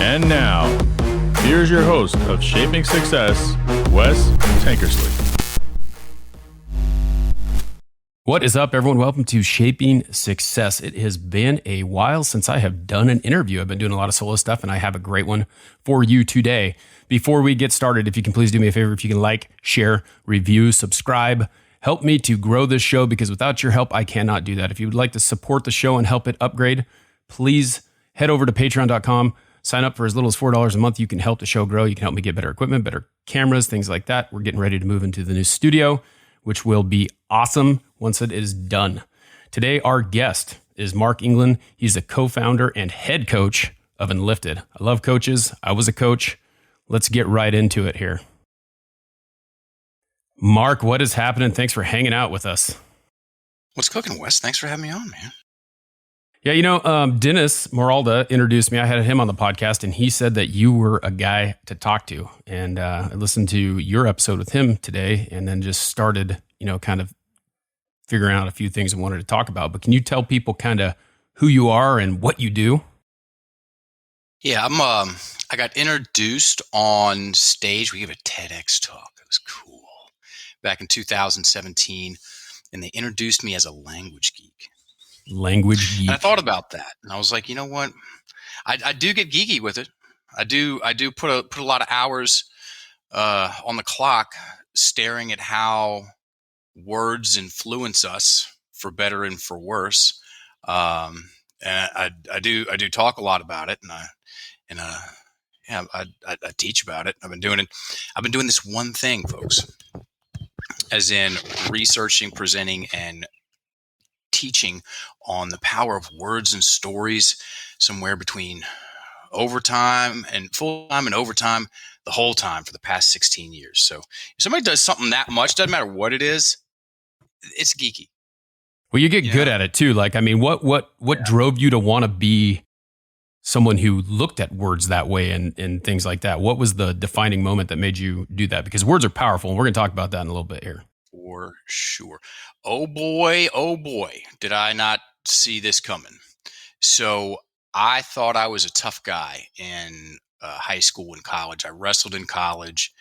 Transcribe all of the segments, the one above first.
And now, here's your host of Shaping Success, Wes Tankersley. What is up, everyone? Welcome to Shaping Success. It has been a while since I have done an interview. I've been doing a lot of solo stuff, and I have a great one for you today. Before we get started, if you can please do me a favor, if you can like, share, review, subscribe, help me to grow this show, because without your help, I cannot do that. If you would like to support the show and help it upgrade, please head over to patreon.com. Sign up for as little as $4 a month. You can help the show grow. You can help me get better equipment, better cameras, things like that. We're getting ready to move into the new studio, which will be awesome once it is done. Today, our guest is Mark England. He's a co-founder and head coach of Enlifted. I love coaches. I was a coach. Let's get right into it here. Mark, what is happening? Thanks for hanging out with us. What's cooking, Wes? Thanks for having me on, man. Yeah, Dennis Moralda introduced me. I had him on the podcast, and he said that you were a guy to talk to. And I listened to your episode with him today, and then just started, kind of figuring out a few things I wanted to talk about. But can you tell people kind of who you are and what you do? Yeah, I got introduced on stage. We gave a TEDx talk. It was cool. Back in 2017, and they introduced me as a language geek. Language geek. And I thought about that, and I was like, you know what? I do get geeky with it. I do put a lot of hours on the clock staring at how words influence us for better and for worse. And I do talk a lot about it, and I teach about it. I've been doing this one thing, folks, as in researching, presenting, and teaching on the power of words and stories, somewhere between overtime and full time and overtime, the whole time for the past 16 years. So if somebody does something that much, doesn't matter what it is, it's geeky. Well, you get good at it too. Like, I mean, what drove you to want to be someone who looked at words that way and things like that? What was the defining moment that made you do that? Because words are powerful, and we're going to talk about that in a little bit here. For sure. Oh boy, did I not see this coming. So I thought I was a tough guy in high school and college. I wrestled in college,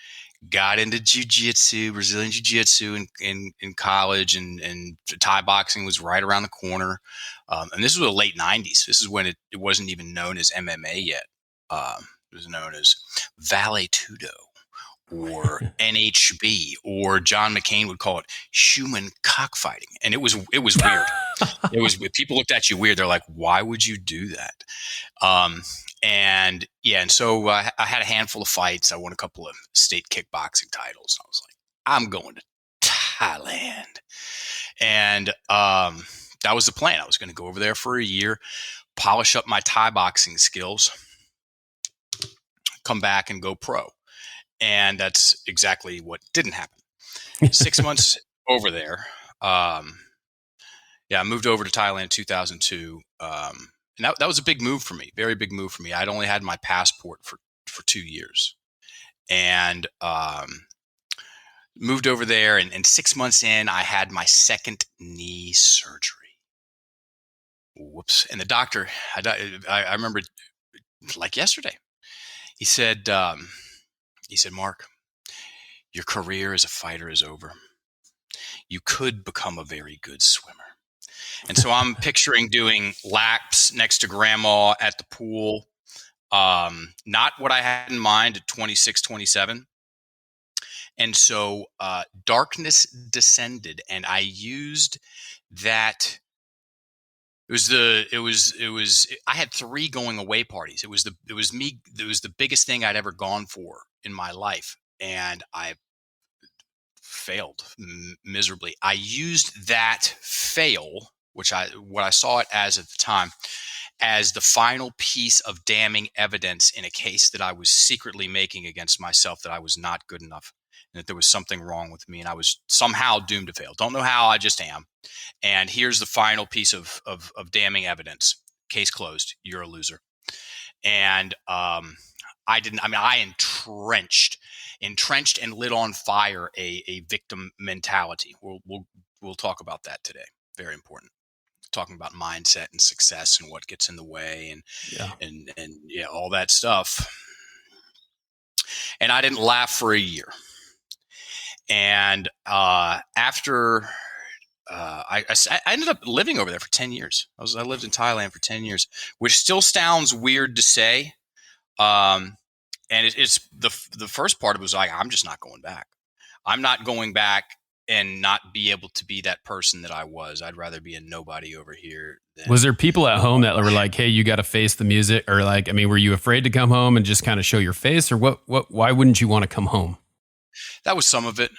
got into Jujitsu, Brazilian Jiu-Jitsu in college, and Thai boxing was right around the corner. And this was the late 90s. This is when it wasn't even known as MMA yet. It was known as Vale Tudo, or NHB, or John McCain would call it human cockfighting. And it was weird. It was, people looked at you weird. They're like, why would you do that? And so I had a handful of fights. I won a couple of state kickboxing titles. I was like, I'm going to Thailand. And that was the plan. I was going to go over there for a year, polish up my Thai boxing skills, come back and go pro. And that's exactly what didn't happen. 6 months over there. I moved over to Thailand in 2002. And that was a big move for me, very big move for me. I'd only had my passport for 2 years. And moved over there. And 6 months in, I had my second knee surgery. Whoops. And the doctor, I remember like yesterday, he said, Mark, your career as a fighter is over. You could become a very good swimmer. And so I'm picturing doing laps next to grandma at the pool. Not what I had in mind at 26, 27. And so darkness descended, and I used that. I had 3 going away parties. It was the biggest thing I'd ever gone for in my life. And I failed miserably. I used that fail, what I saw it as at the time, as the final piece of damning evidence in a case that I was secretly making against myself, that I was not good enough, and that there was something wrong with me, and I was somehow doomed to fail. Don't know how, I just am. And here's the final piece of damning evidence. Case closed. You're a loser. And I entrenched and lit on fire a victim mentality. We'll talk about that today. Very important talking about mindset and success and what gets in the way and Yeah. and yeah, all that stuff. And I didn't laugh for a year. And after I ended up living over there for 10 years. I lived in Thailand for 10 years, which still sounds weird to say. And it's the first part of it was like, I'm just not going back. I'm not going back and not be able to be that person that I was. I'd rather be a nobody over here. Was there people at home that were like, hey, you got to face the music? Or like, I mean, were you afraid to come home and just kind of show your face? Or why wouldn't you want to come home? That was some of it,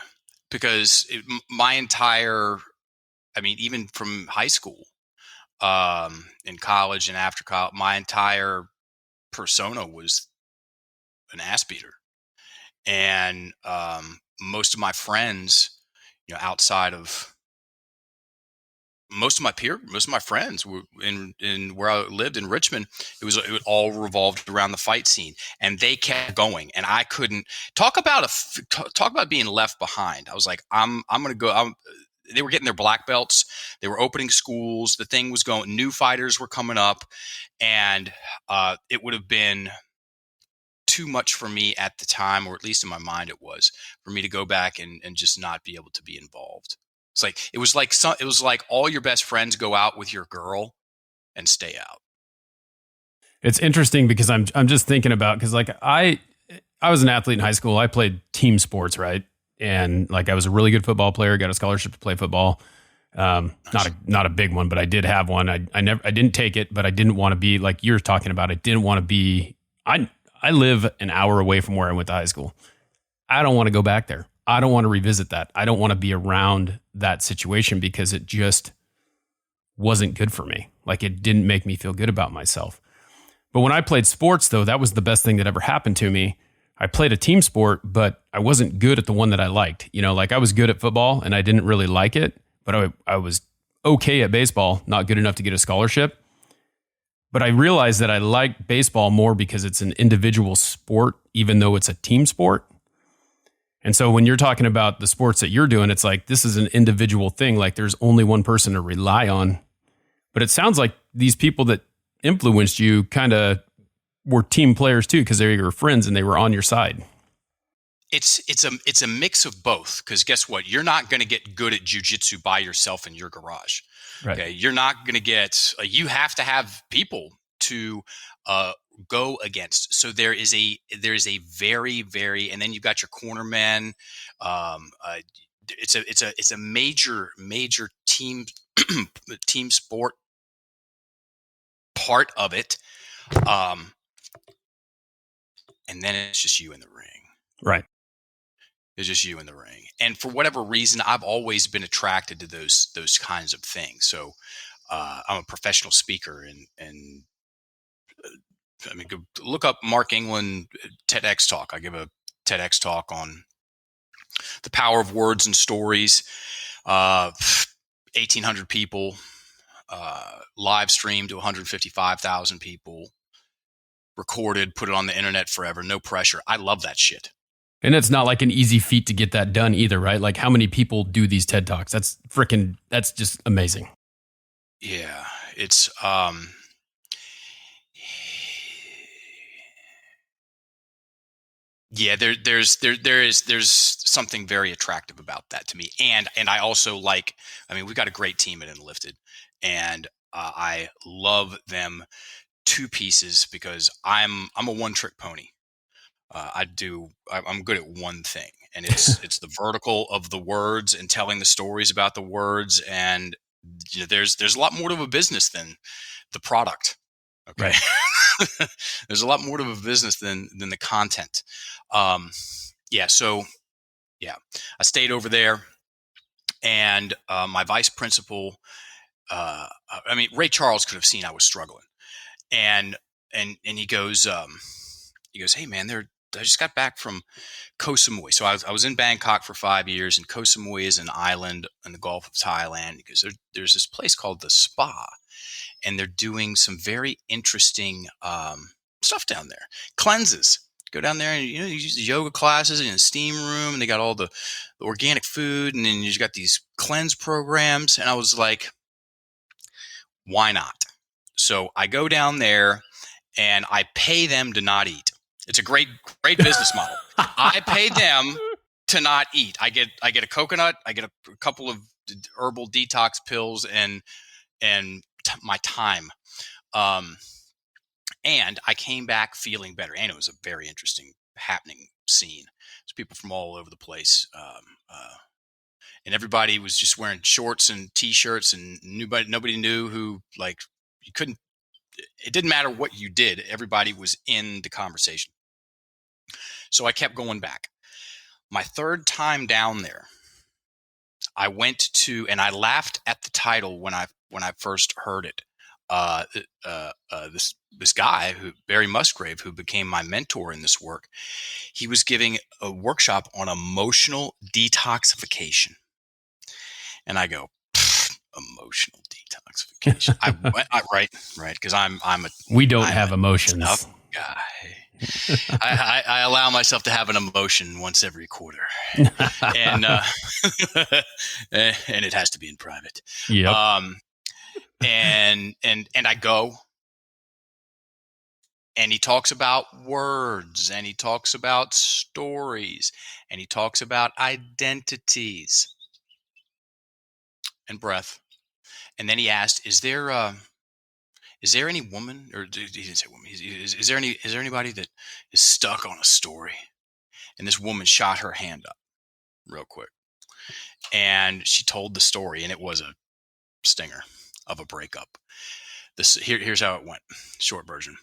because my entire, I mean, even from high school, in college and after college, my entire persona was an ass beater. And most of my friends, outside of most of my friends were in where I lived in Richmond. It all revolved around the fight scene, and they kept going. And I couldn't talk about being left behind. I was like, I'm going to go. They were getting their black belts. They were opening schools. The thing was going. New fighters were coming up, and it would have been too much for me at the time, or at least in my mind it was, for me to go back and just not be able to be involved. It was like all your best friends go out with your girl and stay out. It's interesting because I'm just thinking about, because like I was an athlete in high school. I played team sports, right? And like I was a really good football player, got a scholarship to play football. Not a big one, but I did have one. I didn't take it, but I didn't want to be like you're talking about. I didn't want to be. I live an hour away from where I went to high school. I don't want to go back there. I don't want to revisit that. I don't want to be around that situation because it just wasn't good for me. Like it didn't make me feel good about myself. But when I played sports, though, that was the best thing that ever happened to me. I played a team sport, but I wasn't good at the one that I liked. Like I was good at football and I didn't really like it, but I was okay at baseball, not good enough to get a scholarship. But I realized that I like baseball more because it's an individual sport, even though it's a team sport. And so when you're talking about the sports that you're doing, it's like, this is an individual thing. Like there's only one person to rely on. But it sounds like these people that influenced you kind of were team players too, because they're your friends and they were on your side. It's a mix of both, because guess what? You're not going to get good at jujitsu by yourself in your garage. Right. Okay, you're not going to get. You have to have people to go against. So there is a very, very, and then you've got your corner men. It's a major team team sport part of it. And then it's just you in the ring. Right. It's just you in the ring. And for whatever reason, I've always been attracted to those kinds of things. So I'm a professional speaker, and I mean, go look up Mark England TEDx talk. I give a TEDx talk on the power of words and stories. 1,800 people, live streamed to 155,000 people, recorded, put it on the internet forever, no pressure. I love that shit. And it's not like an easy feat to get that done either, right? Like how many people do these TED Talks? That's just amazing. Yeah, it's yeah, there's something very attractive about that to me. And I also like, I mean, we've got a great team at Enlifted, and I love them to pieces because I'm a one-trick pony. I'm good at one thing, and it's the vertical of the words and telling the stories about the words. And there's a lot more to a business than the product. Okay. Right. There's a lot more to a business than the content. So I stayed over there, and my vice principal, Ray Charles could have seen I was struggling, and he goes, hey man, I just got back from Koh Samui. So I was in Bangkok for 5 years, and Koh Samui is an island in the Gulf of Thailand. Because there's this place called the Spa, and they're doing some very interesting stuff down there. Cleanses. Go down there and you use the yoga classes in a steam room, and they got all the organic food, and then you got these cleanse programs. And I was like, Why not? So I go down there and I pay them to not eat. It's a great business model. I pay them to not eat. I get a coconut. I get a couple of herbal detox pills and my time. And I came back feeling better. And it was a very interesting happening scene. There's people from all over the place. And everybody was just wearing shorts and t-shirts, and nobody knew who, like, you couldn't, it didn't matter what you did. Everybody was in the conversation. So I kept going back. My third time down there, I went to, and I laughed at the title when I first heard it. This guy, Barry Musgrave, who became my mentor in this work, he was giving a workshop on emotional detoxification. And I go, emotional detoxification. Right, because we don't have emotions. Tough guy. I allow myself to have an emotion once every quarter, and and it has to be in private. Yep. And I go, and he talks about words, and he talks about stories, and he talks about identities and breath. And then he asked, "Is there any woman?" Or he didn't say woman. Is there anybody that is stuck on a story? And this woman shot her hand up real quick, and she told the story, and it was a stinger of a breakup. Here's how it went. Short version: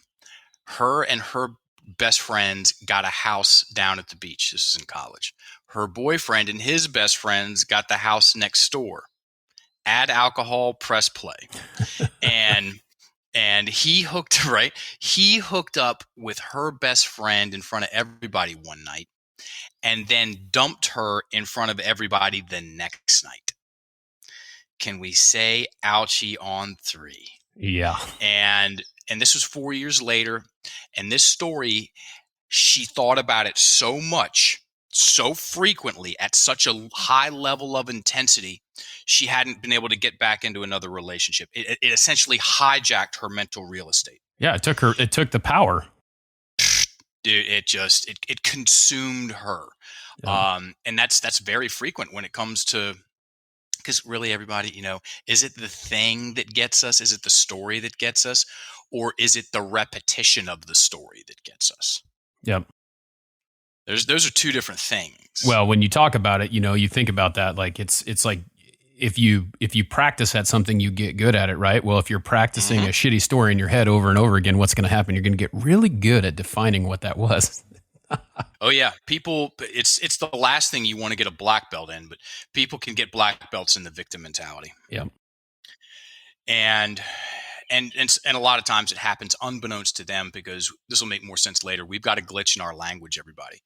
her and her best friends got a house down at the beach. This is in college. Her boyfriend and his best friends got the house next door. Add alcohol, press play. And he hooked up with her best friend in front of everybody one night, and then dumped her in front of everybody the next night. Can we say ouchie on 3? Yeah. And this was 4 years later. And this story, she thought about it so much, so frequently, at such a high level of intensity, she hadn't been able to get back into another relationship. It essentially hijacked her mental real estate. Yeah, it took the power. Dude, it consumed her. Yeah. And that's very frequent when it comes to, because really everybody, is it the thing that gets us? Is it the story that gets us? Or is it the repetition of the story that gets us? Yep. Those are two different things. Well, when you talk about it, you think about that, like it's like if you practice at something, you get good at it, right? Well, if you're practicing a shitty story in your head over and over again, what's going to happen? You're going to get really good at defining what that was. Oh yeah, people. It's the last thing you want to get a black belt in, but people can get black belts in the victim mentality. Yeah. And a lot of times it happens unbeknownst to them, because this will make more sense later. We've got a glitch in our language, everybody.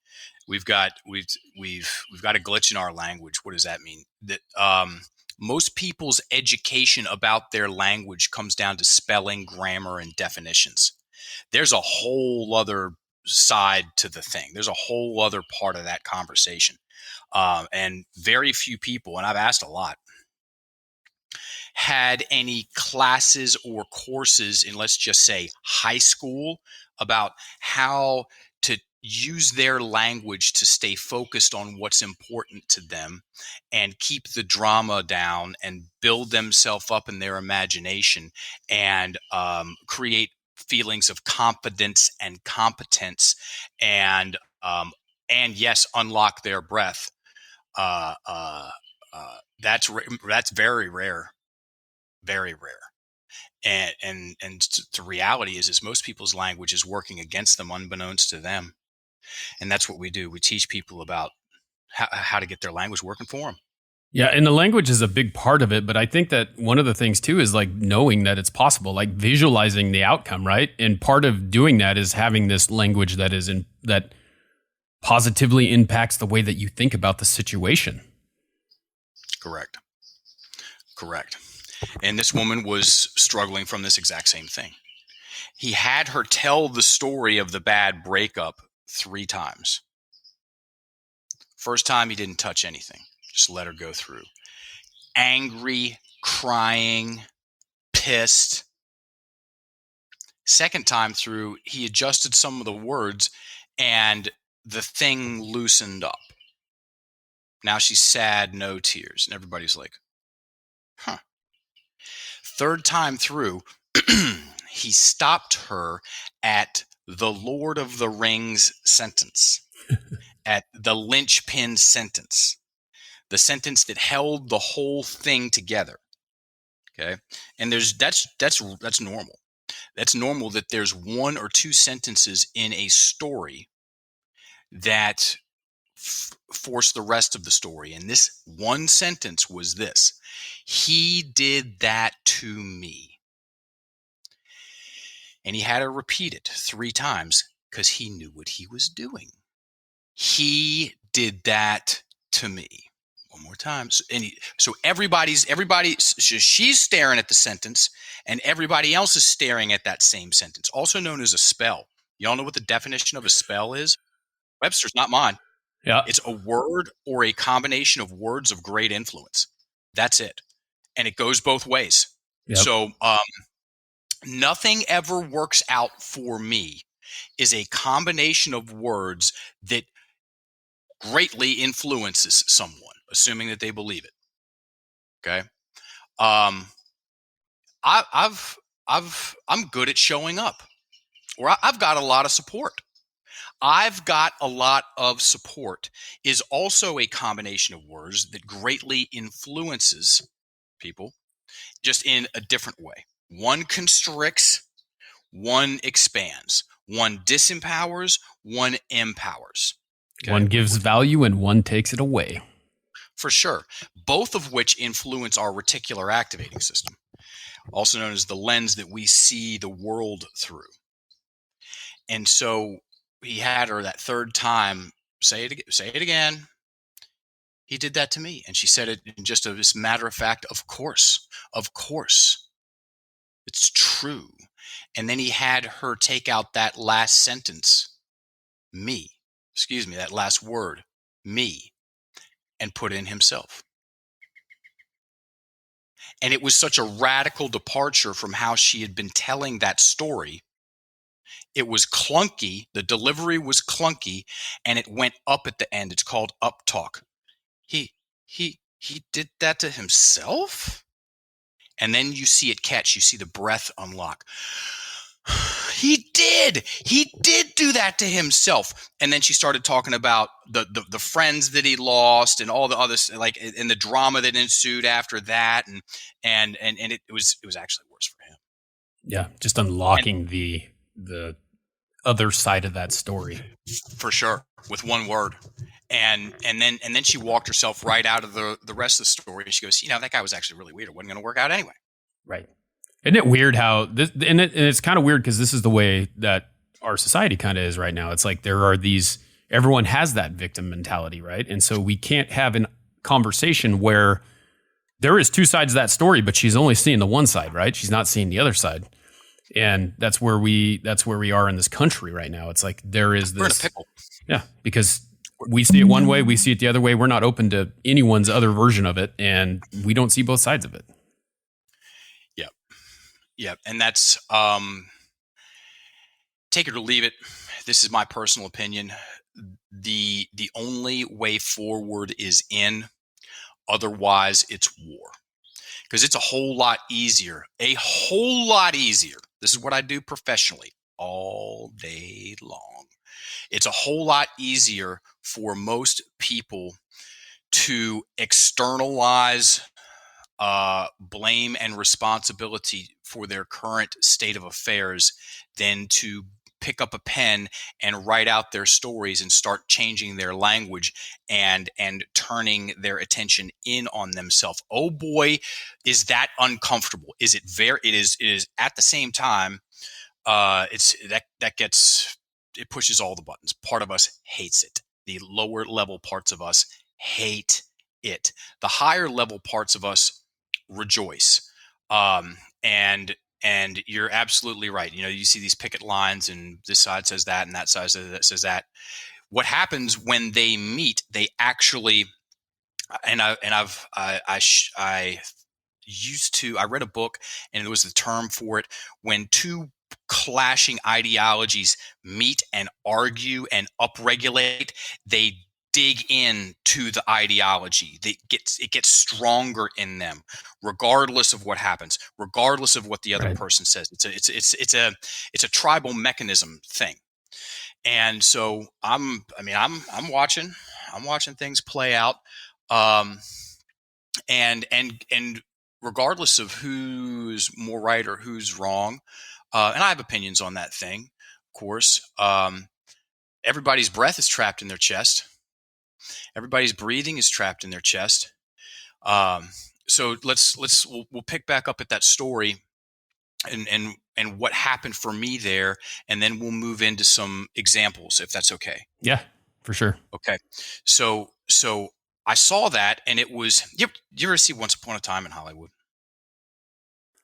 We've got a glitch in our language. What does that mean? That most people's education about their language comes down to spelling, grammar, and definitions. There's a whole other side to the thing. There's a whole other part of that conversation. And very few people, and I've asked a lot, had any classes or courses in, let's just say, high school about how to use their language to stay focused on what's important to them and keep the drama down and build themselves up in their imagination and create feelings of confidence and competence and yes, unlock their breath. That's very rare. Very rare. And the reality is most people's language is working against them unbeknownst to them. And that's what we do. We teach people about how to get their language working for them. Yeah, and the language is a big part of it, but I think that one of the things too is like knowing that it's possible, like visualizing the outcome, right? And part of doing that is having this language that positively impacts the way that you think about the situation. Correct. And this woman was struggling from this exact same thing. He had her tell the story of the bad breakup 3 times. First time, he didn't touch anything. Just let her go through. Angry, crying, pissed. Second time through, he adjusted some of the words and the thing loosened up. Now she's sad, no tears. And everybody's like, huh. Third time through, he stopped her at the Lord of the Rings sentence, at the linchpin sentence, the sentence that held the whole thing together. Okay. And that's normal. That's normal that there's one or two sentences in a story that force the rest of the story. And this one sentence was this: he did that to me. And he had her repeat it 3 times because he knew what he was doing. He did that to me. One more time. So she's staring at the sentence and everybody else is staring at that same sentence, also known as a spell. Y'all know what the definition of a spell is? Webster's, not mine. Yeah. It's a word or a combination of words of great influence. That's it. And it goes both ways. Yep. So nothing ever works out for me is a combination of words that greatly influences someone, assuming that they believe it. Okay. I'm good at showing up, or I've got a lot of support. I've got a lot of support is also a combination of words that greatly influences people, just in a different way. One constricts, one expands. One disempowers, one empowers. Okay? One gives value and one takes it away. For sure. Both of which influence our reticular activating system, also known as the lens that we see the world through. And so he had her that third time say it again. He did that to me. And she said it in just this matter of fact, of course. It's true. And then he had her take out that last sentence, that last word, me, and put in himself. And it was such a radical departure from how she had been telling that story. It was clunky. The delivery was clunky, and it went up at the end. It's called up talk. He did that to himself? And then you see it catch. You see the breath unlock. He did do that to himself. And then she started talking about the friends that he lost and all the others, like, and the drama that ensued after that. And it was actually worse for him. Yeah. Just unlocking the other side of that story. For sure. With one word. And then she walked herself right out of the rest of the story. And she goes, that guy was actually really weird. It wasn't going to work out anyway. Right. Isn't it weird how this, and it's kind of weird because this is the way that our society kind of is right now. It's like everyone has that victim mentality, right? And so we can't have a conversation where there is 2 sides of that story, but she's only seeing the one side, right? She's not seeing the other side. And that's where we are in this country right now. It's like there is this. We're in a pickle. Yeah, because we see it one way, we see it the other way. We're not open to anyone's other version of it, and we don't see both sides of it. Yeah, and that's take it or leave it. This is my personal opinion. The only way forward is in. Otherwise, it's war. Because it's a whole lot easier. This is what I do professionally all day long. It's a whole lot easier for most people to externalize blame and responsibility for their current state of affairs than to pick up a pen and write out their stories and start changing their language and turning their attention in on themselves. Oh boy, is that uncomfortable. It is at the same time, it pushes all the buttons. Part of us hates it. The lower level parts of us hate it. The higher level parts of us rejoice. And you're absolutely right. You see these picket lines and this side says that and that side says that. What happens when they meet, they actually, I read a book and it was the term for it when two clashing ideologies meet and argue and upregulate, they dig into the ideology. It gets stronger in them, regardless of what happens, regardless of what the other person says. It's a tribal mechanism thing. And so I'm watching things play out. And regardless of who's more right or who's wrong, and I have opinions on that thing, of course. Everybody's breath is trapped in their chest. Everybody's breathing is trapped in their chest. So we'll pick back up at that story and what happened for me there, and then we'll move into some examples if that's okay. Yeah, for sure. Okay, so I saw that, and it was you ever see Once Upon a Time in Hollywood?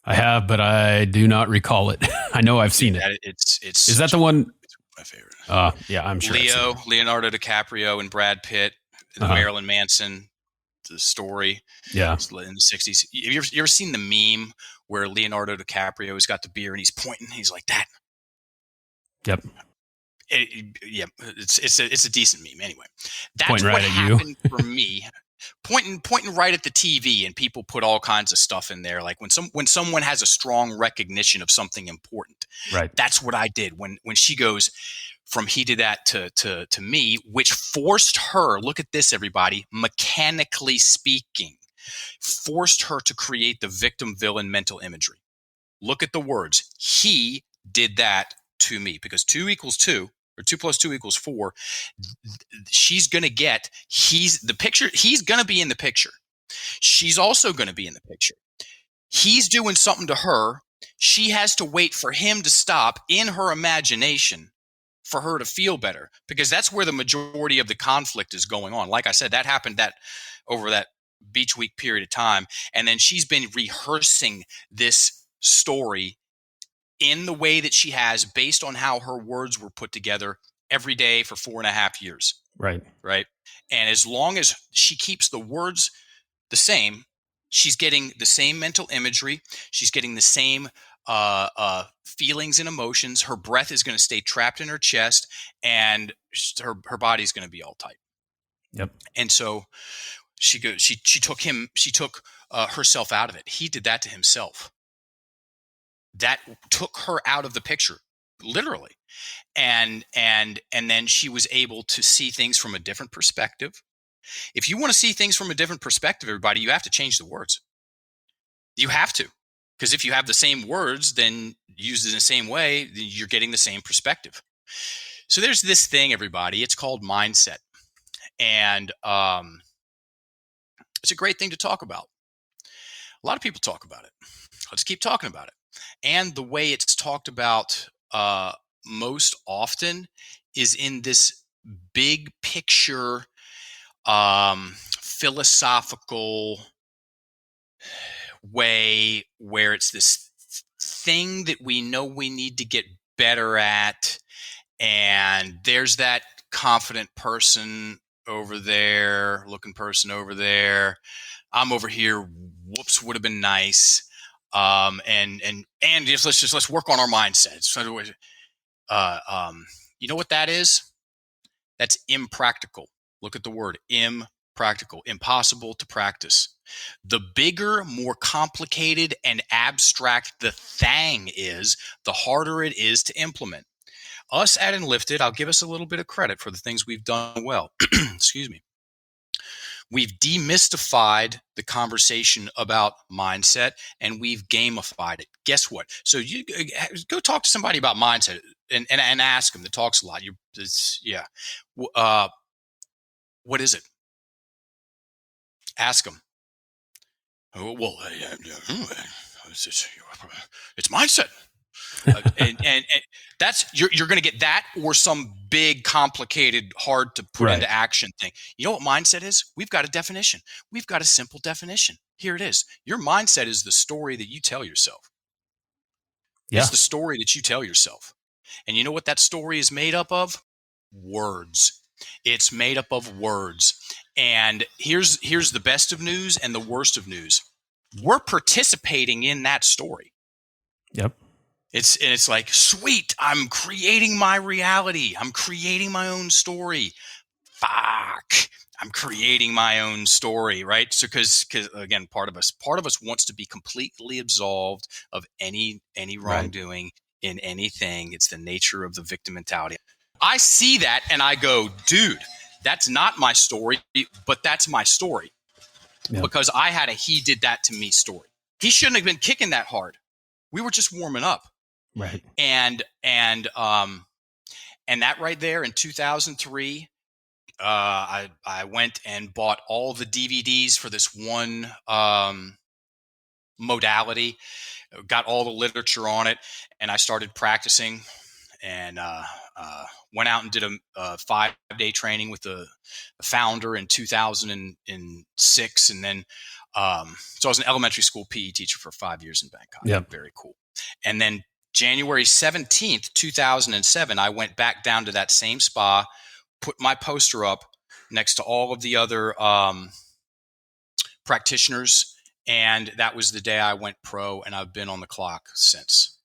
I have, but I do not recall it. I know I've seen it. It's is that the one? It's my favorite. Yeah, I'm sure. Leonardo DiCaprio and Brad Pitt, the Marilyn Manson, the story. Yeah, in the 60s. You ever seen the meme where Leonardo DiCaprio has got the beer and he's pointing? He's like that. Yep. It's a decent meme. Anyway, that's pointing what right happened for me. Pointing right at the TV, and people put all kinds of stuff in there. Like when someone has a strong recognition of something important. Right. That's what I did when she goes from he did that to me, which forced her. Look at this, everybody. Mechanically speaking, forced her to create the victim-villain mental imagery. Look at the words. He did that to me, because 2 equals 2. Or 2 plus 2 equals 4. She's going to get, he's going to be in the picture. She's also going to be in the picture. He's doing something to her. She has to wait for him to stop in her imagination for her to feel better, because that's where the majority of the conflict is going on. Like I said, that happened over that beach week period of time. And then she's been rehearsing this story in the way that she has, based on how her words were put together every day for 4.5 years. Right. And as long as she keeps the words the same, she's getting the same mental imagery. She's getting the same feelings and emotions. Her breath is going to stay trapped in her chest, and her body's going to be all tight. Yep. And so she took herself out of it. He did that to himself. That took her out of the picture, literally. And then she was able to see things from a different perspective. If you want to see things from a different perspective, everybody, you have to change the words. You have to. Because if you have the same words, then used in the same way, you're getting the same perspective. So there's this thing, everybody. It's called mindset. And it's a great thing to talk about. A lot of people talk about it. Let's keep talking about it. And the way it's talked about most often is in this big picture, philosophical way, where it's this thing that we know we need to get better at. And there's that confident person over there, looking person over there. I'm over here. Whoops, would have been nice. And let's work on our mindset. So, you know what that is? That's impractical. Look at the word impractical, impossible to practice. The bigger, more complicated and abstract the thing is, the harder it is to implement. Us at Enlifted, I'll give us a little bit of credit for the things we've done well. Excuse me. We've demystified the conversation about mindset, and we've gamified it. Guess what? So you go talk to somebody about mindset and ask them. That talks a lot. What is it? Ask them. Oh, well, it's mindset. And that's you're going to get that, or some big, complicated, hard to put into action thing. You know what mindset is? We've got a definition. We've got a simple definition. Here it is. Your mindset is the story that you tell yourself. Yeah. It's the story that you tell yourself. And you know what that story is made up of? Words. It's made up of words. And here's the best of news and the worst of news. we're participating in that story. Yep. It's like, sweet, I'm creating my reality. I'm creating my own story. Fuck, I'm creating my own story, right? So because again, part of us wants to be completely absolved of any wrongdoing in anything. It's the nature of the victim mentality. I see that and I go, dude, that's not my story, but that's my story. Yep. Because I had a he did that to me story. He shouldn't have been kicking that hard. We were just warming up. Right. And that right there in 2003, I went and bought all the DVDs for this one modality, got all the literature on it, and I started practicing and went out and did a 5-day training with the founder in 2006. And then, so I was an elementary school PE teacher for 5 years in Bangkok. Yep. Very cool. And then January 17th, 2007, I went back down to that same spa, put my poster up next to all of the other practitioners. And that was the day I went pro, and I've been on the clock since.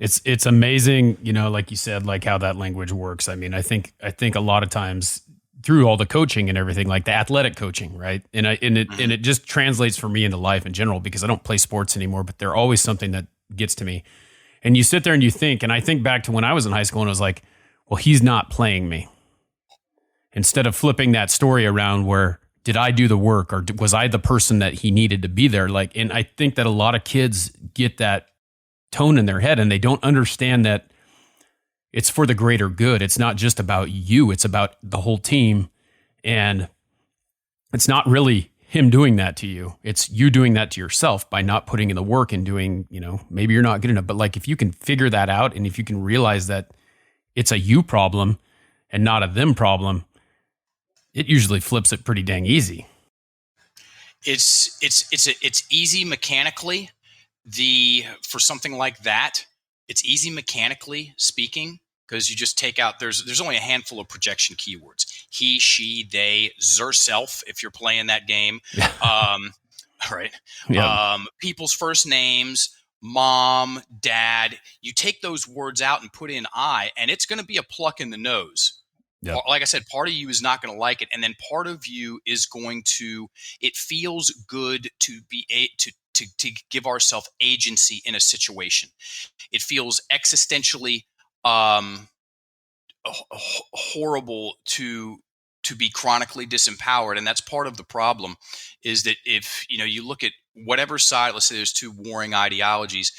It's amazing, like you said, like how that language works. I mean, I think a lot of times through all the coaching and everything, like the athletic coaching, right? And it just translates for me into life in general, because I don't play sports anymore, but they're always something that gets to me. And you sit there and you think, and I think back to when I was in high school and I was like, well, he's not playing me. Instead of flipping that story around where, did I do the work, or was I the person that he needed to be there? Like, and I think that a lot of kids get that tone in their head and they don't understand that it's for the greater good. It's not just about you. It's about the whole team. And it's not really him doing that to you. It's you doing that to yourself by not putting in the work and doing, maybe you're not good enough, but like, if you can figure that out, and if you can realize that it's a you problem and not a them problem, it usually flips it pretty dang easy. It's easy mechanically. For something like that, it's easy mechanically speaking, because you just take out, there's only a handful of projection keywords: he, she, they, self, if you're playing that game. Right. Yep. People's first names, mom, dad. You take those words out and put in I, and it's going to be a pluck in the nose. Yep. Like I said, part of you is not going to like it, and then part of you is going to. It feels good to be to give ourselves agency in a situation. It feels existentially horrible to be chronically disempowered, and that's part of the problem. Is that if you look at whatever side, let's say there's two warring ideologies,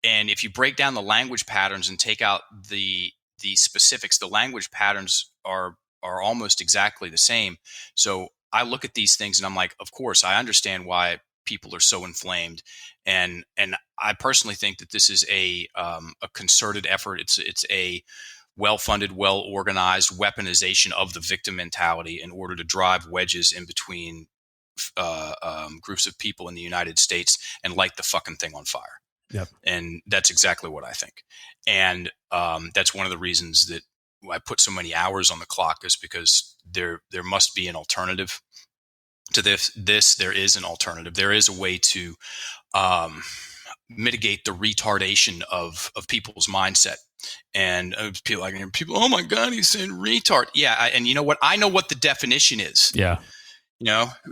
and if you break down the language patterns and take out the specifics, the language patterns are almost exactly the same. So I look at these things and I'm like, of course, I understand why people are so inflamed, and I personally think that this is a concerted effort. It's a well-funded, well-organized weaponization of the victim mentality in order to drive wedges in between groups of people in the United States and light the fucking thing on fire. Yep. And that's exactly what I think. And that's one of the reasons that I put so many hours on the clock, is because there must be an alternative to this. There is an alternative. There is a way to mitigate the retardation of people's mindset. And people, oh my God, he's saying retard. Yeah. And you know what? I know what the definition is. Yeah.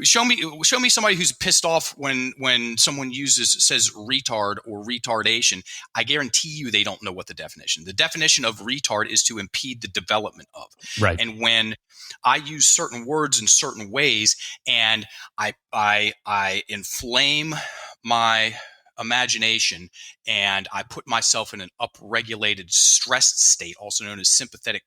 Show me somebody who's pissed off when someone says retard or retardation. I guarantee you they don't know what the definition. The definition of retard is to impede the development of. Right. And when I use certain words in certain ways, and I inflame my imagination, and I put myself in an upregulated stressed state, also known as sympathetic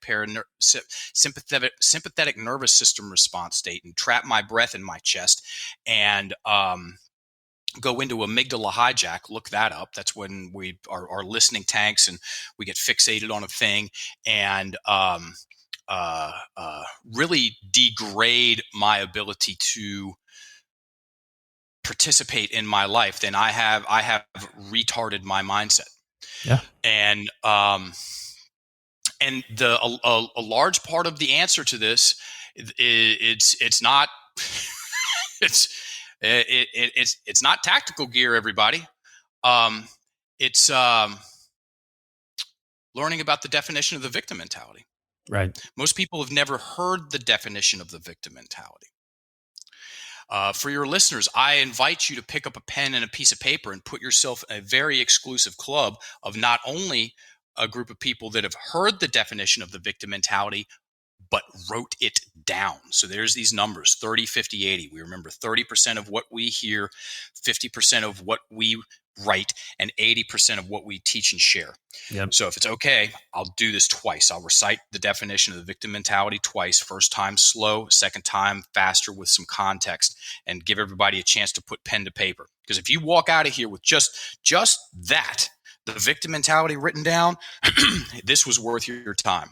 nervous system response state, and trap my breath in my chest, and go into amygdala hijack. Look that up. That's when we are listening tanks and we get fixated on a thing, and really degrade my ability to participate in my life. Then I have retarded my mindset. Yeah. And a large part of the answer to this, it's not It's not tactical gear, everybody. It's learning about the definition of the victim mentality. Right. Most people have never heard the definition of the victim mentality. For your listeners, I invite you to pick up a pen and a piece of paper and put yourself in a very exclusive club of not only a group of people that have heard the definition of the victim mentality, but wrote it down. So there's these numbers, 30, 50, 80. We remember 30% of what we hear, 50% of what we write, and 80% of what we teach and share. Yep. So if it's okay, I'll do this twice. I'll recite the definition of the victim mentality twice. First time slow, second time faster with some context, and give everybody a chance to put pen to paper. Because if you walk out of here with just that, the victim mentality written down, this was worth your time.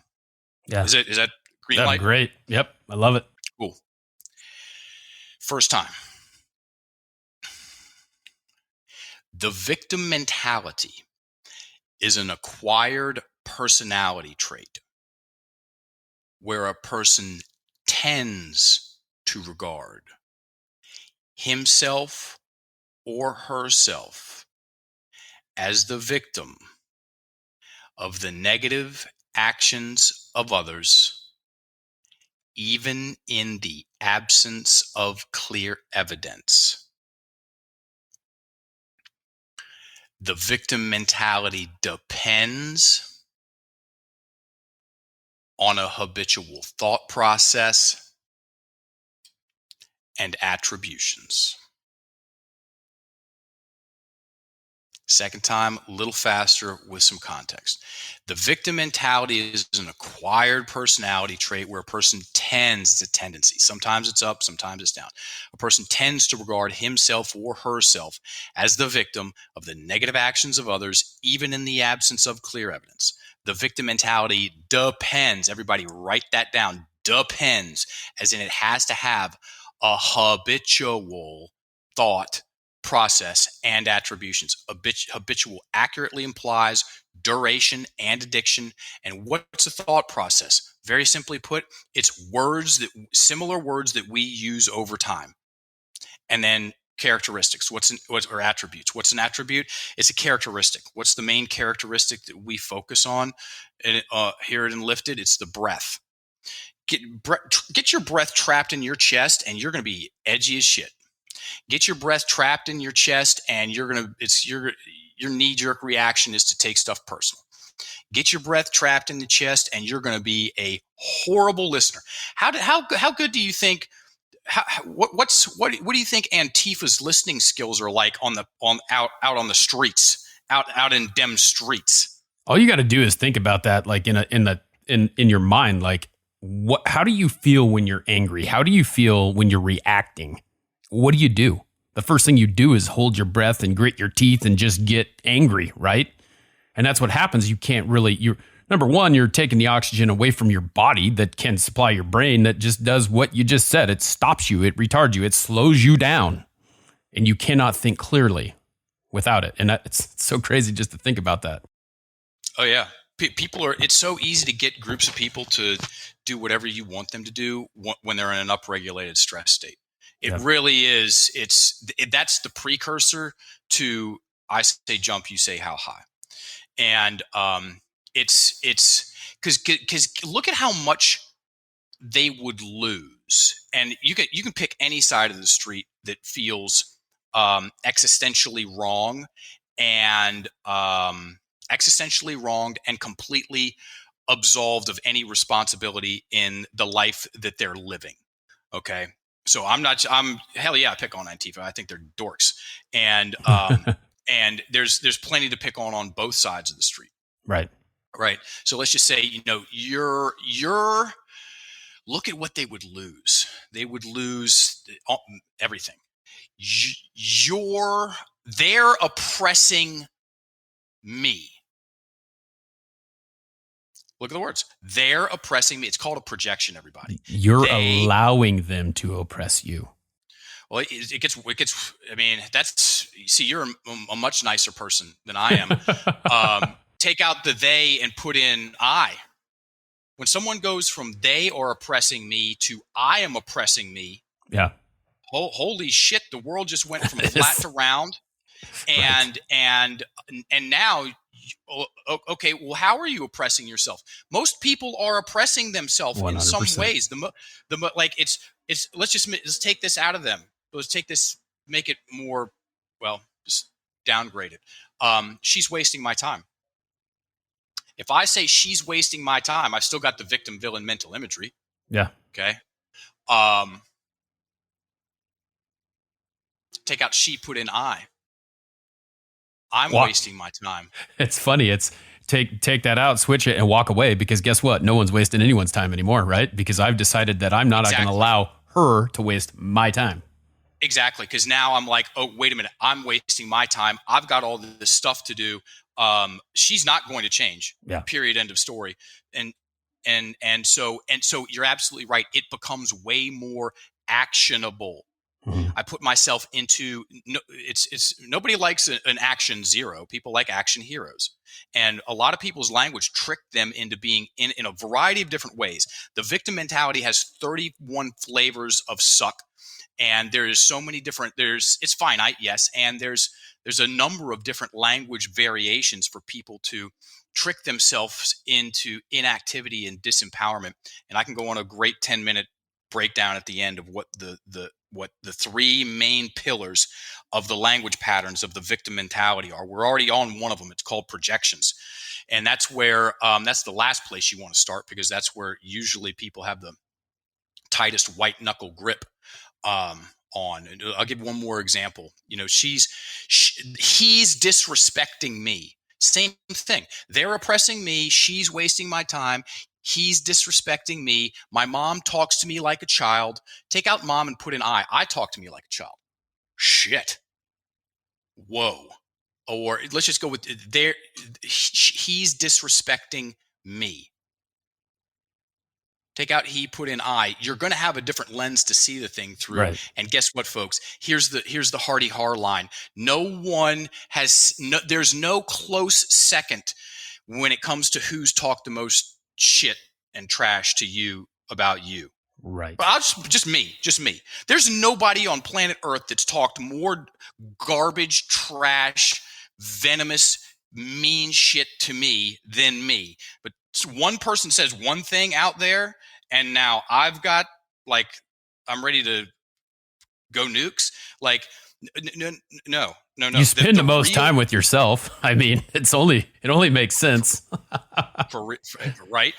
Yeah. Is that green light? Great. Yep. I love it. Cool. First time. The victim mentality is an acquired personality trait where a person tends to regard himself or herself as the victim of the negative actions of others, even in the absence of clear evidence. The victim mentality depends on a habitual thought process and attributions. Second time, a little faster with some context. The victim mentality is an acquired personality trait where a person tends, it's a tendency. Sometimes it's up, sometimes it's down. A person tends to regard himself or herself as the victim of the negative actions of others, even in the absence of clear evidence. The victim mentality depends, everybody write that down, depends, as in it has to have a habitual thought process and attributions. Habitual accurately implies duration and addiction. And what's the thought process? Very simply put, it's similar words that we use over time. And then characteristics, or attributes. What's an attribute? It's a characteristic. What's the main characteristic that we focus on here at Enlifted? It's the breath. Get your breath trapped in your chest and you're going to be edgy as shit. Get your breath trapped in your chest and your knee-jerk reaction is to take stuff personal. Get your breath trapped in the chest and you're going to be a horrible listener. How good do you think what do you think Antifa's listening skills are like out on the streets, out in dem streets? All you got to do is think about that, like in your mind, like how do you feel when you're angry? How do you feel when you're reacting? What do? The first thing you do is hold your breath and grit your teeth and just get angry, right? And that's what happens. You can't really, number one, you're taking the oxygen away from your body that can supply your brain that just does what you just said. It stops you, it retards you, it slows you down, and you cannot think clearly without it. And it's so crazy just to think about that. Oh, yeah. It's so easy to get groups of people to do whatever you want them to do when they're in an upregulated stress state. It really is. That's the precursor to I say jump, you say how high, and it's because look at how much they would lose, and you can pick any side of the street that feels existentially wrong and completely absolved of any responsibility in the life that they're living. Okay. So hell yeah, I pick on Antifa. I think they're dorks. And and there's plenty to pick on both sides of the street. Right. Right. So let's just say, you're look at what they would lose. They would lose everything. They're oppressing me. Look at the words. They're oppressing me. It's called a projection, everybody. You're allowing them to oppress you. Well, it gets, I mean, you're a much nicer person than I am. Take out the they and put in I. When someone goes from they are oppressing me to I am oppressing me. Yeah. holy shit, the world just went from flat to round. And now, okay, well, how are you oppressing yourself? Most people are oppressing themselves 100%. In some ways. Like it's let's take this out of them. Let's take this, make it more, well, just downgrade it. She's wasting my time. If I say she's wasting my time, I've still got the victim villain mental imagery. Yeah. Okay. Take out she, put in I. I'm wasting my time. It's funny. It's take that out, switch it, and walk away, because guess what? No one's wasting anyone's time anymore, right? Because I've decided that I'm not going to allow her to waste my time. Exactly. Because now I'm like, oh, wait a minute. I'm wasting my time. I've got all this stuff to do. She's not going to change. Yeah. Period. End of story. And so you're absolutely right. It becomes way more actionable. Mm-hmm. I put myself into it's nobody likes an action zero. People like action heroes, and a lot of people's language tricked them into being in a variety of different ways. The victim mentality has 31 flavors of suck, and there's so many different. It's finite, yes, and there's a number of different language variations for people to trick themselves into inactivity and disempowerment. And I can go on a great 10-minute breakdown at the end of what the three main pillars of the language patterns of the victim mentality are. We're already on one of them. It's called projections. And that's where, that's the last place you want to start, because that's where usually people have the tightest white knuckle grip on. And I'll give one more example. He's disrespecting me. Same thing. They're oppressing me. She's wasting my time. He's disrespecting me. My mom talks to me like a child. Take out mom and put in I. I talk to me like a child. Shit. Whoa. Or let's just go with there. He's disrespecting me. Take out he, put in I. You're going to have a different lens to see the thing through. Right. And guess what, folks? Here's the Hardy Har line. There's no close second when it comes to who's talked the most shit and trash to you about you. Right. But just me. There's nobody on planet Earth that's talked more garbage, trash, venomous, mean shit to me than me. But one person says one thing out there, and now I've got, like, I'm ready to go nukes. Like, no. You spend the most time with yourself. I mean, it only makes sense. Right.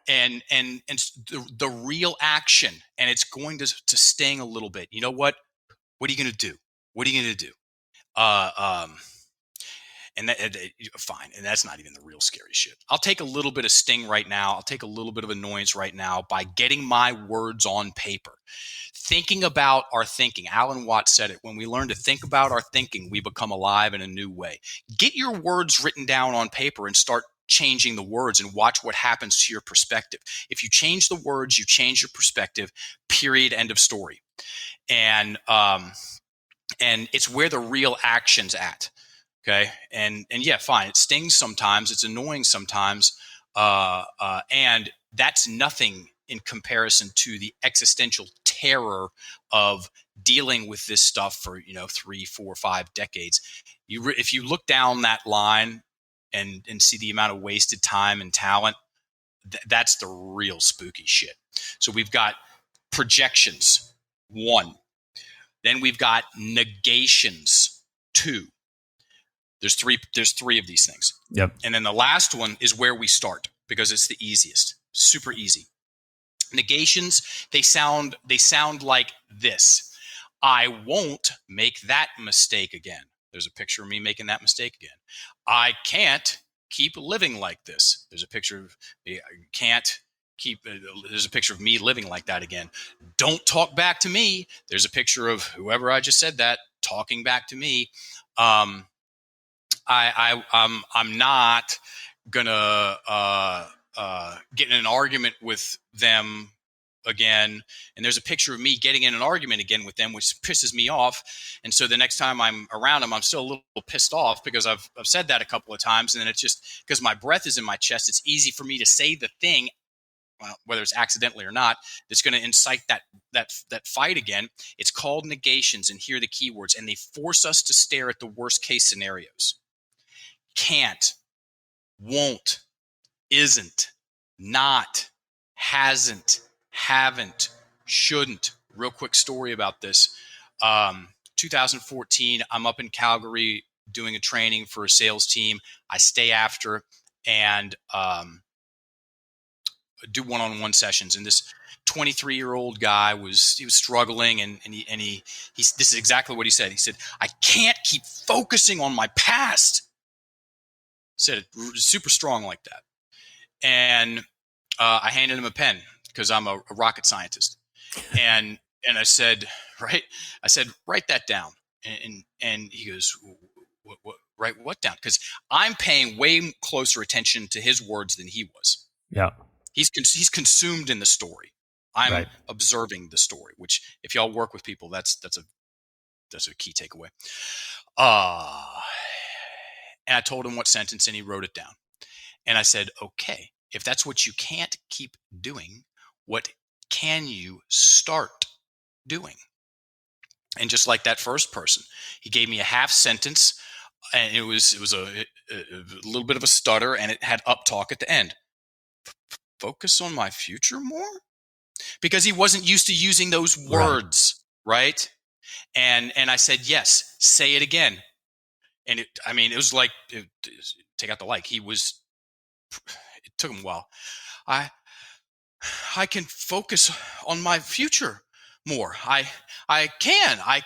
And the real action, and it's going to sting a little bit. You know what? What are you going to do? And fine. And that's not even the real scary shit. I'll take a little bit of sting right now. I'll take a little bit of annoyance right now by getting my words on paper. Thinking about our thinking. Alan Watts said it. When we learn to think about our thinking, we become alive in a new way. Get your words written down on paper and start changing the words, and watch what happens to your perspective. If you change the words, you change your perspective, period, end of story. And it's where the real action's at. Okay. And yeah, fine. It stings sometimes. It's annoying sometimes. And that's nothing in comparison to the existential terror of dealing with this stuff for, 3, 4, 5 decades. If you look down that line and see the amount of wasted time and talent, that's the real spooky shit. So we've got projections, 1. Then we've got negations, 2. There's three of these things. Yep. And then the last one is where we start, because it's the easiest. Super easy. Negations, they sound like this. I won't make that mistake again. There's a picture of me making that mistake again. I can't keep living like this. There's a picture of me. There's a picture of me living like that again. Don't talk back to me. There's a picture of whoever I just said that talking back to me. I'm not gonna get in an argument with them again. And there's a picture of me getting in an argument again with them, which pisses me off. And so the next time I'm around them, I'm still a little pissed off because I've said that a couple of times. And then it's just because my breath is in my chest, it's easy for me to say the thing well, whether it's accidentally or not, that's going to incite that fight again. It's called negations, and here are the keywords, and they force us to stare at the worst case scenarios. Can't, won't, isn't, not, hasn't, haven't, shouldn't. Real quick story about this. 2014, I'm up in Calgary doing a training for a sales team. I stay after and do one-on-one sessions. And this 23-year-old guy was struggling, and he this is exactly what he said. He said, "I can't keep focusing on my past." Said it super strong like that. And I handed him a pen because I'm a rocket scientist. And I said, write that down. And he goes, what write what down? Because I'm paying way closer attention to his words than he was. Yeah. He's consumed in the story. I'm observing the story, which if y'all work with people, that's a key takeaway. And I told him what sentence, and he wrote it down. And I said, okay, if that's what you can't keep doing, what can you start doing? And just like that first person, he gave me a half sentence, and it was a little bit of a stutter, and it had up talk at the end. Focus on my future more? Because he wasn't used to using those words, right? And I said, yes, say it again. And it was like, take out the like. It took him a while. I can focus on my future more. I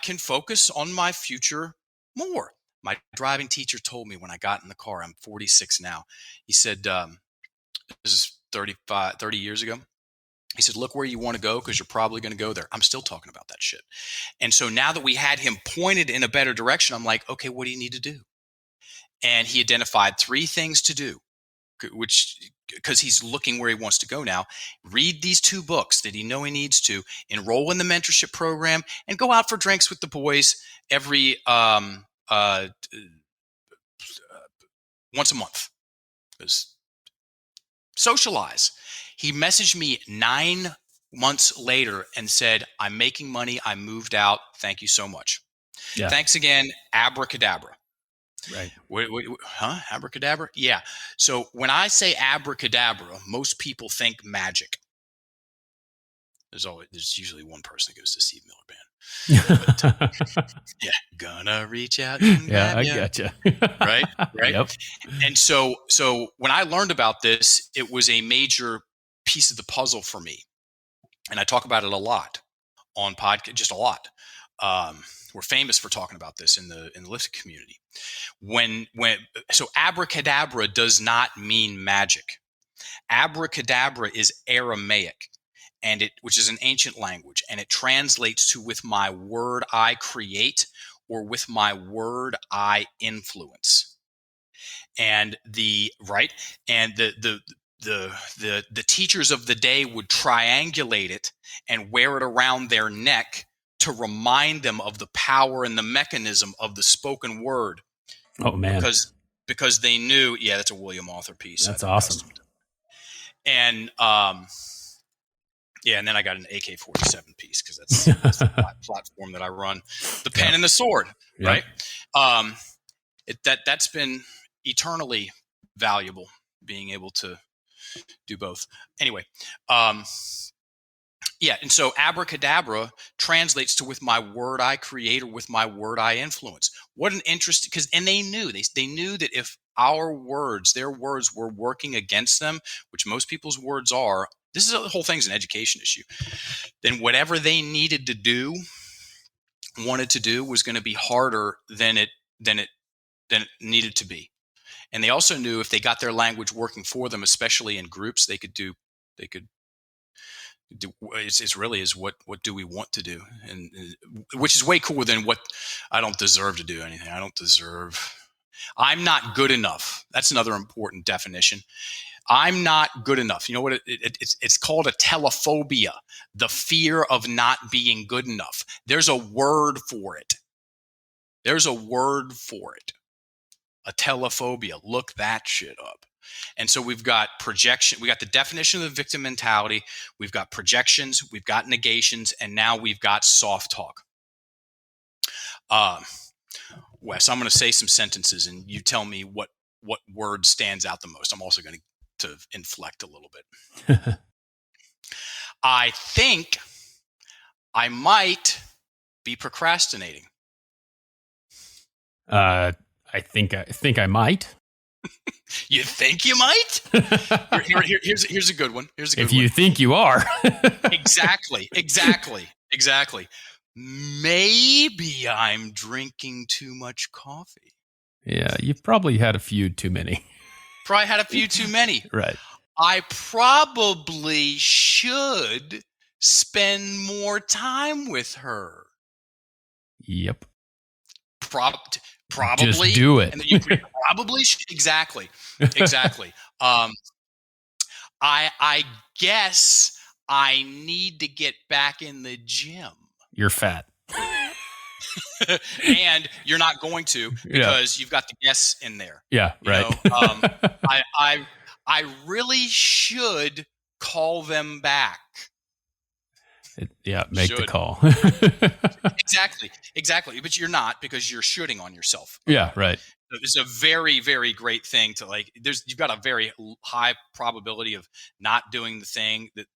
can focus on my future more. My driving teacher told me when I got in the car, I'm 46 now. He said, this is 30 years ago. He said, look where you want to go because you're probably going to go there. I'm still talking about that shit. And so now that we had him pointed in a better direction, I'm like, okay, what do you need to do? And he identified 3 things to do, which, because he's looking where he wants to go now. Read these 2 books that he know he needs to, enroll in the mentorship program, and go out for drinks with the boys every once a month. Socialize. He messaged me 9 months later and said, I'm making money. I moved out. Thank you so much. Yeah. Thanks again. Abracadabra. Right. Abracadabra? Yeah. So when I say abracadabra, most people think magic. There's usually one person that goes to Steve Miller Band. But, yeah, gonna reach out. Yeah, I gotcha. Right. Yep. And so when I learned about this, it was a major piece of the puzzle for me, and I talk about it a lot on podcast, just a lot. We're famous for talking about this in the lifted community. So abracadabra does not mean magic. Abracadabra is Aramaic, which is an ancient language, and it translates to with my word I create, or with my word I influence. And the teachers of the day would triangulate it and wear it around their neck to remind them of the power and the mechanism of the spoken word. Oh man. Because they knew, yeah, that's a William Author piece. That's awesome. And and then I got an AK-47 piece because that's the platform that I run. The pen and the sword, right? That's been eternally valuable, being able to do both. Anyway, and so abracadabra translates to with my word I create, or with my word I influence. What an interesting, and they knew that if their words were working against them, which most people's words are, this is the whole thing's an education issue, then whatever they wanted to do was going to be harder than it needed to be. And they also knew if they got their language working for them, especially in groups, they could do. It's really is what do we want to do, and which is way cooler than what I don't deserve to do anything. I'm not good enough. That's another important definition. I'm not good enough. You know what? It's called a telephobia, the fear of not being good enough. There's a word for it. A telephobia. Look that shit up. And so we've got projection. We got the definition of the victim mentality. We've got projections. We've got negations. And now we've got soft talk. Wes, I'm going to say some sentences and you tell me what word stands out the most. I'm also going to inflect a little bit. I think I might be procrastinating. I think I might. You think you might? Here's a good one. If you think you are. Exactly. Maybe I'm drinking too much coffee. Yeah, you've probably had a few too many. Probably had a few too many. Right. I probably should spend more time with her. Yep. Probably. Just do it. And you probably should. Exactly. I guess I need to get back in the gym. You're fat. And you're not going to because you've got the guess in there. Yeah, right. I really should call them back. Make the call. Exactly. But you're not because you're shooting on yourself. Yeah, right. It's a very, very great thing to you've got a very high probability of not doing the thing that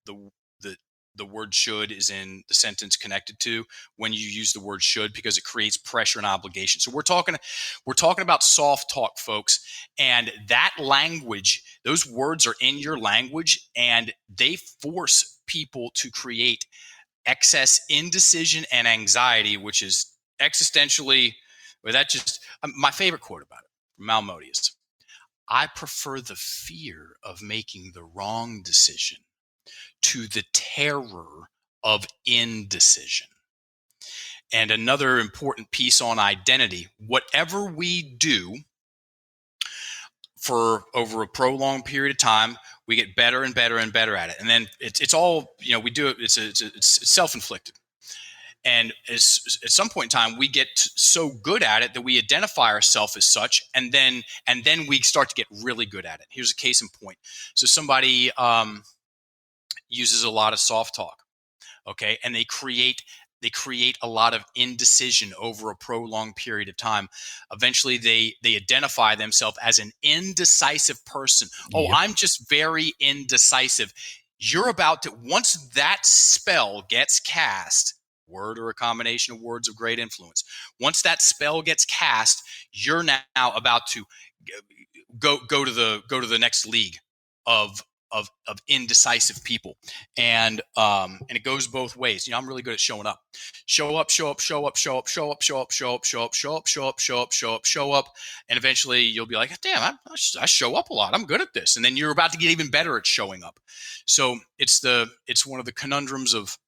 the word should is in the sentence connected to when you use the word should, because it creates pressure and obligation. So we're talking about soft talk, folks, and that language, those words are in your language and they force people to create excess indecision and anxiety, which is existentially, my favorite quote about it from Malmodius. I prefer the fear of making the wrong decision to the terror of indecision. And another important piece on identity, whatever we do for over a prolonged period of time, we get better and better and better at it. And then it's all, we do it, it's self-inflicted. And at some point in time, we get so good at it that we identify ourselves as such, and then we start to get really good at it. Here's a case in point. So somebody uses a lot of soft talk, okay, and they create a lot of indecision over a prolonged period of time. Eventually, they identify themselves as an indecisive person. Oh, yep. I'm just very indecisive. You're about to, once that spell gets cast, word or a combination of words of great influence, once that spell gets cast, you're now about to go to the next league of indecisive people. And it goes both ways. I'm really good at showing up. Show up. And eventually you'll be like, damn, I show up a lot. I'm good at this. And then you're about to get even better at showing up. So it's one of the conundrums of,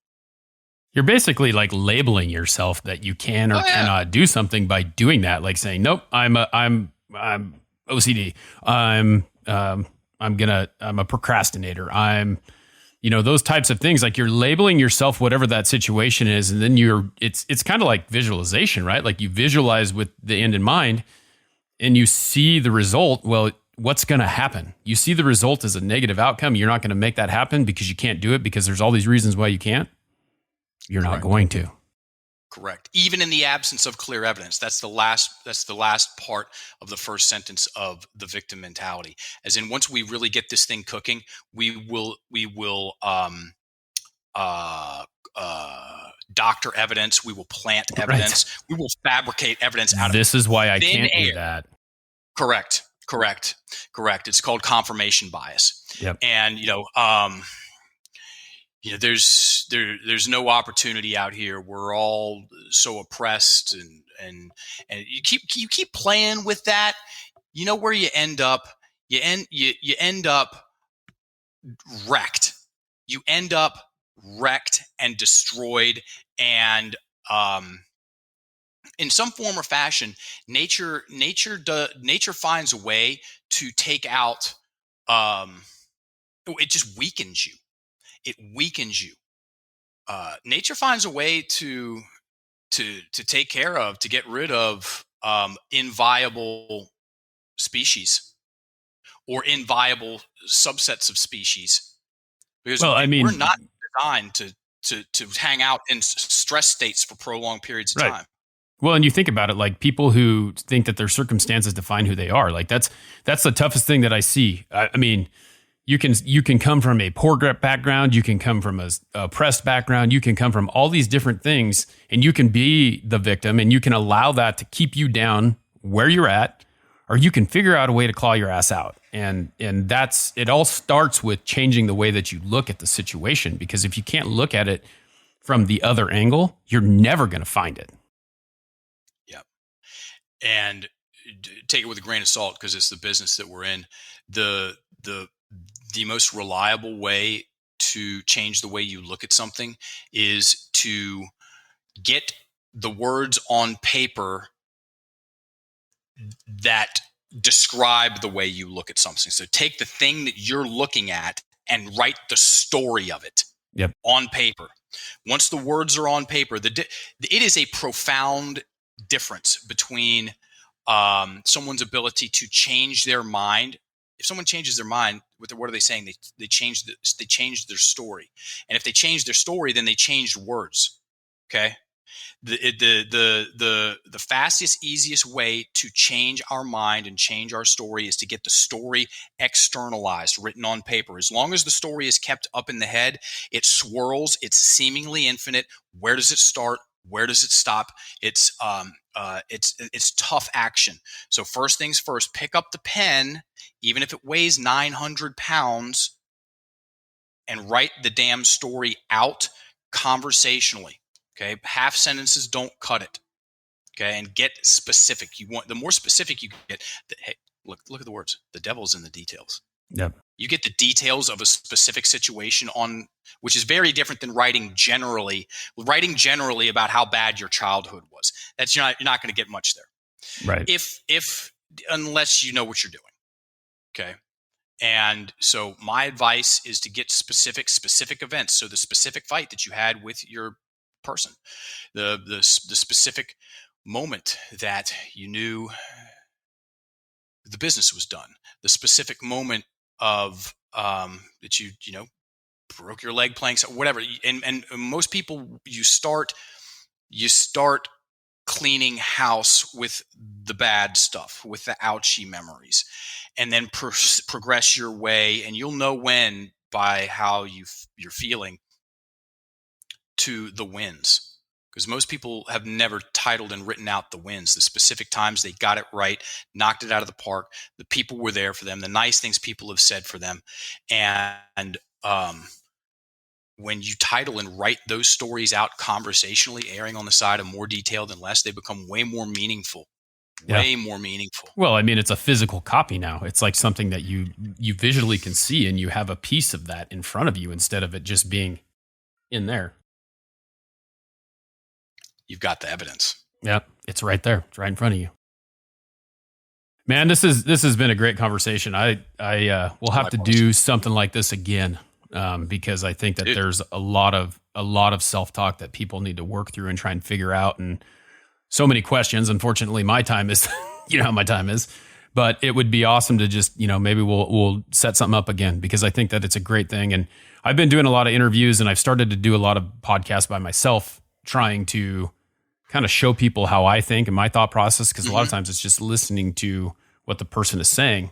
you're basically like labeling yourself that you can or cannot do something by doing that. Like saying, nope, I'm OCD. I'm a procrastinator. I'm, those types of things. Like you're labeling yourself, whatever that situation is. And then it's kind of like visualization, right? Like you visualize with the end in mind and you see the result. Well, what's going to happen? You see the result as a negative outcome. You're not going to make that happen because you can't do it because there's all these reasons why you can't. You're not going to. Correct. Even in the absence of clear evidence. That's the last part of the first sentence of the victim mentality. As in, once we really get this thing cooking, we will doctor evidence. We will plant evidence. Right. We will fabricate evidence out of this is why I can't do that. Correct. It's called confirmation bias. Yep. And there's no opportunity out here. We're all so oppressed, and you keep playing with that. You know where you end up? You end up wrecked. You end up wrecked and destroyed. And in some form or fashion, nature finds a way to take out. It just weakens you. It weakens you. Nature finds a way to take care of, to get rid of inviable species or inviable subsets of species, because Well, I mean, we're not designed to hang out in stress states for prolonged periods of right. time. Well, and you think about it, like people who think that their circumstances define who they are, like that's the toughest thing that I see. I mean, you can come from a poor background, you can come from a oppressed background, you can come from all these different things, and you can be the victim, and you can allow that to keep you down where you're at, or you can figure out a way to claw your ass out. And that's, it all starts with changing the way that you look at the situation, because if you can't look at it from the other angle, you're never going to find it. Yep. And take it with a grain of salt, because it's the business that we're in. The most reliable way to change the way you look at something is to get the words on paper that describe the way you look at something. So take the thing that you're looking at and write the story of it on paper. Once the words are on paper, it is a profound difference between someone's ability to change their mind. If someone changes their mind, what are they saying? They changed their story. And if they change their story, then they changed words. Okay. The fastest, easiest way to change our mind and change our story is to get the story externalized, written on paper. As long as the story is kept up in the head, it swirls. It's seemingly infinite. Where does it start? Where does it stop? It's tough action. So first things first, pick up the pen, even if it weighs 900 pounds, and write the damn story out conversationally. Okay, half sentences don't cut it. Okay, and get specific. The more specific you get. Hey, look at the words. The devil's in the details. Yep. You get the details of a specific situation which is very different than writing generally about how bad your childhood was. That's you're not going to get much there. Right. Unless you know what you're doing. Okay. And so my advice is to get specific events. So the specific fight that you had with your person, the specific moment that you knew the business was done, the specific moment of that you broke your leg playing, so whatever. And most people, you start cleaning house with the bad stuff, with the ouchy memories, and then progress your way. And you'll know when, by how you're feeling, to the wins. Because most people have never titled and written out the wins, the specific times they got it right, knocked it out of the park, the people were there for them, the nice things people have said for them. And when you title and write those stories out conversationally, erring on the side of more detail than less, they become way more meaningful. Way more meaningful. Well, I mean, it's a physical copy now. It's like something that you visually can see, and you have a piece of that in front of you instead of it just being in there. You've got the evidence. Yeah, it's right there. It's right in front of you. Man, this has been a great conversation. I will have to do something like this again, because I think that there's a lot of self-talk that people need to work through and try and figure out, and so many questions. Unfortunately, my time is, you know how my time is, but it would be awesome to just, maybe we'll set something up again, because I think that it's a great thing. And I've been doing a lot of interviews, and I've started to do a lot of podcasts by myself, trying to kind of show people how I think and my thought process. Because a lot of times it's just listening to what the person is saying.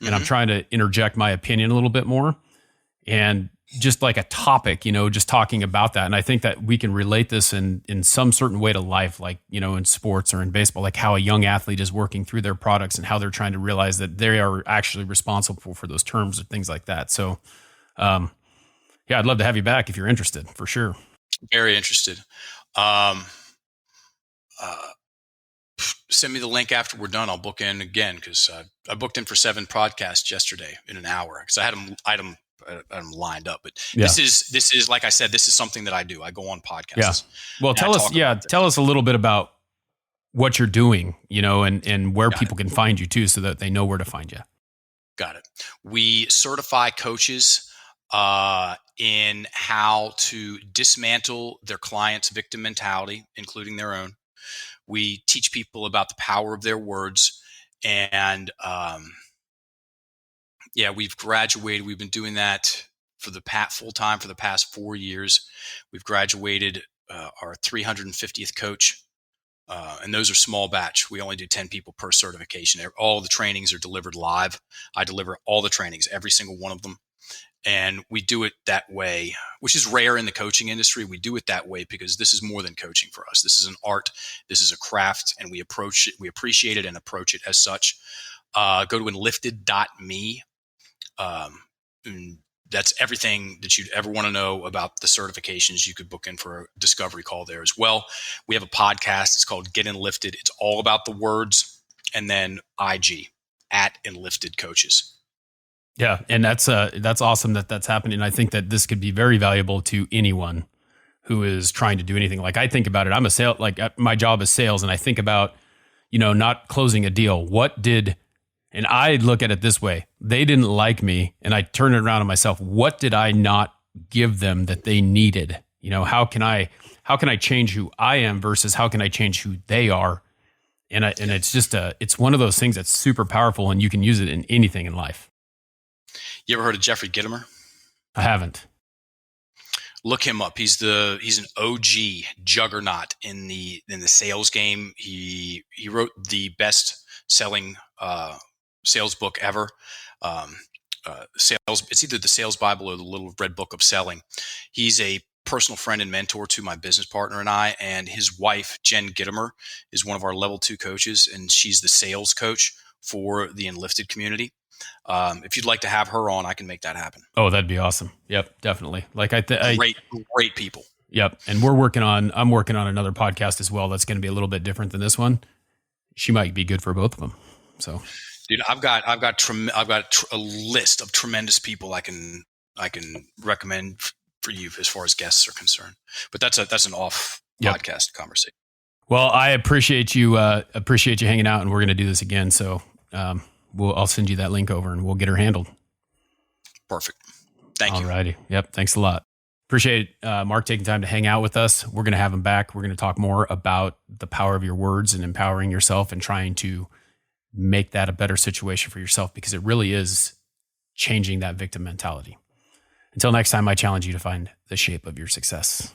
And I'm trying to interject my opinion a little bit more, and just like a topic, just talking about that. And I think that we can relate this in some certain way to life, like, in sports or in baseball, like how a young athlete is working through their products and how they're trying to realize that they are actually responsible for those terms and things like that. So, yeah, I'd love to have you back if you're interested, for sure. Very interested. Send me the link after we're done. I'll book in again, because I booked in for 7 podcasts yesterday in an hour, because I had them lined up. But this is like I said, this is something that I do. I go on podcasts. Yeah. Well, tell us a little bit about what you're doing, and where people can find you too, so that they know where to find you. Got it. We certify coaches in how to dismantle their clients' victim mentality, including their own. We teach people about the power of their words, and Yeah, we've graduated. We've been doing that for the full time for the past 4 years. We've graduated our 350th coach, and those are small batch. We only do 10 people per certification. All the trainings are delivered live. I deliver all the trainings, every single one of them. And we do it that way, which is rare in the coaching industry. We do it that way because this is more than coaching for us. This is an art. This is a craft, and we appreciate it and approach it as such. Go to enlifted.me. And that's everything that you'd ever want to know about the certifications. You could book in for a discovery call there as well. We have a podcast. It's called Get Enlifted. It's all about the words, and then IG at Enlifted Coaches. Yeah, and that's awesome that's happening. I think that this could be very valuable to anyone who is trying to do anything. Like I think about it. My job is sales, and I think about, not closing a deal. And I look at it this way: they didn't like me, and I turn it around on myself. What did I not give them that they needed? How can I change who I am versus how can I change who they are? And it's just it's one of those things that's super powerful, and you can use it in anything in life. You ever heard of Jeffrey Gitomer? I haven't. Look him up. He's an OG juggernaut in the sales game. He wrote the best selling sales book ever. It's either the Sales Bible or the Little Red Book of Selling. He's a personal friend and mentor to my business partner and I, and his wife, Jen Gitomer, is one of our level 2 coaches, and she's the sales coach for the Enlifted community. If you'd like to have her on, I can make that happen. Oh, that'd be awesome. Yep, definitely. Great people. Yep. And I'm working on another podcast as well. That's going to be a little bit different than this one. She might be good for both of them. So, dude, I've got a list of tremendous people I can recommend for you as far as guests are concerned. But that's an off podcast conversation. Well, I appreciate you hanging out, and we're going to do this again. So, I'll send you that link over, and we'll get her handled. Perfect. Thank you. Alrighty. Yep. Thanks a lot. Appreciate Mark taking time to hang out with us. We're going to have him back. We're going to talk more about the power of your words and empowering yourself and trying to make that a better situation for yourself, because it really is changing that victim mentality. Until next time, I challenge you to find the shape of your success.